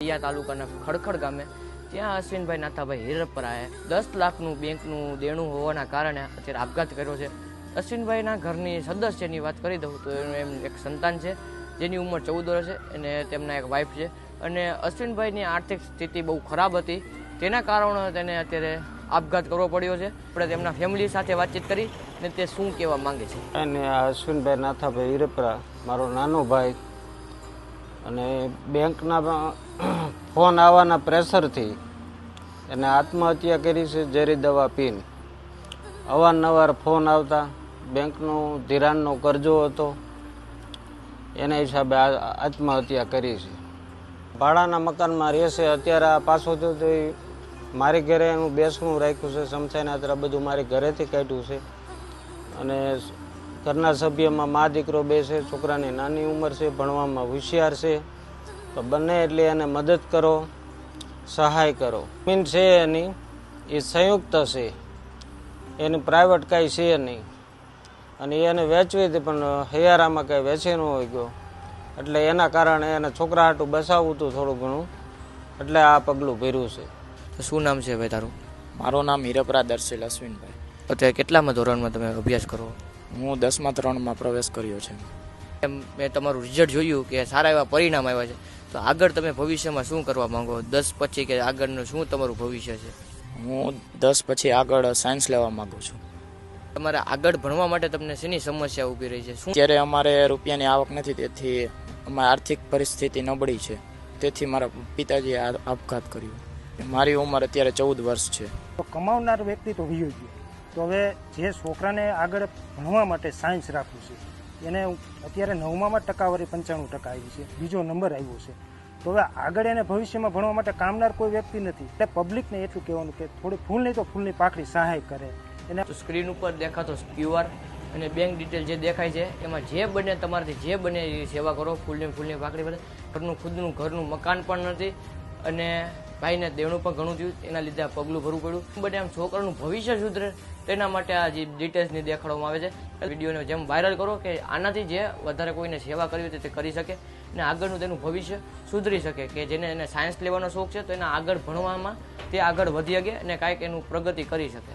નલિયા તાલુકાના ખડખડ ગામે ત્યાં અશ્વિનભાઈ નાથાભાઈ હિરપરાએ 10 લાખનું બેંકનું દેણું હોવાના કારણે અત્યારે આપઘાત કર્યો છે. અશ્વિનભાઈના ઘરની સદસ્યની વાત કરી દઉં તો એમ એક સંતાન છે જેની ઉંમર 14 વર્ષ છે અને તેમના એક વાઇફ છે. અને અશ્વિનભાઈની આર્થિક સ્થિતિ બહુ ખરાબ હતી, તેના કારણે તેને અત્યારે આપઘાત કરવો પડ્યો છે. આપણે તેમના ફેમિલી સાથે વાતચીત કરી અને તે શું કહેવા માંગે છે. અને અશ્વિનભાઈ નાથાભાઈ હિરપરા મારો નાનો ભાઈ, અને બેંકના ફોન આવવાના પ્રેશરથી એને આત્મહત્યા કરી છે. ઝેરી દવા પીને અવારનવાર ફોન આવતા, બેંકનું ધિરાણનો કરજો હતો, એના હિસાબે આત્મહત્યા કરી છે. ભાડાના મકાનમાં રહેશે. અત્યારે આ પાછો તો મારી ઘરે એનું બેસવું રાખ્યું છે. સમસાઈને અત્યારે બધું મારી ઘરેથી કાઢ્યું છે. અને ઘરના સભ્યમાં મા દીકરો બે છે. છોકરાની નાની ઉંમર છે, ભણવામાં હોશિયાર છે. તો બંને એટલે એને મદદ કરો, સહાય કરો. જમીન છે એની એ સંયુક્ત છે, એની પ્રાઇવેટ કાંઈ છે નહીં. અને એને વેચવી હતી પણ હૈયારામાં કાંઈ વેચી ન હોય ગયો, એટલે એના કારણે એને છોકરા હાટું બસાવવું હતું થોડું ઘણું, એટલે આ પગલું ભર્યું છે. તો શું નામ છે ભાઈ તારું? મારું નામ હિરપરા દર્શિલ અશ્વિનભાઈ. અત્યારે કેટલામાં ધોરણમાં તમે અભ્યાસ કરો? હું 10મા ધોરણમાં પ્રવેશ કર્યો છે. એમ મેં તમારું રિઝલ્ટ જોયું કે સારા એવા પરિણામ આવ્યા છે, તો આગળ તમે ભવિષ્યમાં શું કરવા માંગો? 10 પછી કે આગળનું શું તમારું ભવિષ્ય છે? હું 10 પછી આગળ સાયન્સ લેવા માગું છું. તમારે આગળ ભણવા માટે તમને શેની સમસ્યા ઊભી રહી છે? શું અત્યારે અમારે રૂપિયાની આવક નથી, તેથી અમારી આર્થિક પરિસ્થિતિ નબળી છે. તેથી મારા પિતાજીએ આપઘાત કર્યો. મારી ઉંમર અત્યારે 14 વર્ષ છે. તો કમાવનાર વ્યક્તિ તો વયો ગયો. તો હવે જે છોકરાને આગળ ભણવા માટે સાયન્સ રાખવું છે, એને અત્યારે 9માં ટકાવારી 95% આવી છે, બીજો નંબર આવ્યો છે. તો હવે આગળ એને ભવિષ્યમાં ભણવા માટે કામનાર કોઈ વ્યક્તિ નથી. એટલે પબ્લિકને એટલું કહેવાનું કે થોડી ફૂલ નહીં તો ફૂલની પાકડી સહાય કરે. એને સ્ક્રીન ઉપર દેખાતો QR અને બેંક ડિટેલ જે દેખાય છે એમાં જે બને તમારાથી જે બને એ સેવા કરો. ફૂલની પાકડી બધે. ખુદનું ઘરનું મકાન પણ નથી અને ભાઈને દેણું પણ ઘણું થયું, એના લીધે આ પગલું ભરવું પડ્યું. બને આમ છોકરાનું ભવિષ્ય સુધરે તેના માટે આ જે ડિટેલ્સની દેખાડવામાં આવે છે. વિડીયોને જેમ વાયરલ કરો કે આનાથી જે વધારે કોઈને સેવા કરવી હોય તે કરી શકે અને આગળનું તેનું ભવિષ્ય સુધરી શકે. કે જેને એને સાયન્સ લેવાનો શોખ છે તો એના આગળ ભણવામાં તે આગળ વધી શકે અને કાંઈક એનું પ્રગતિ કરી શકે.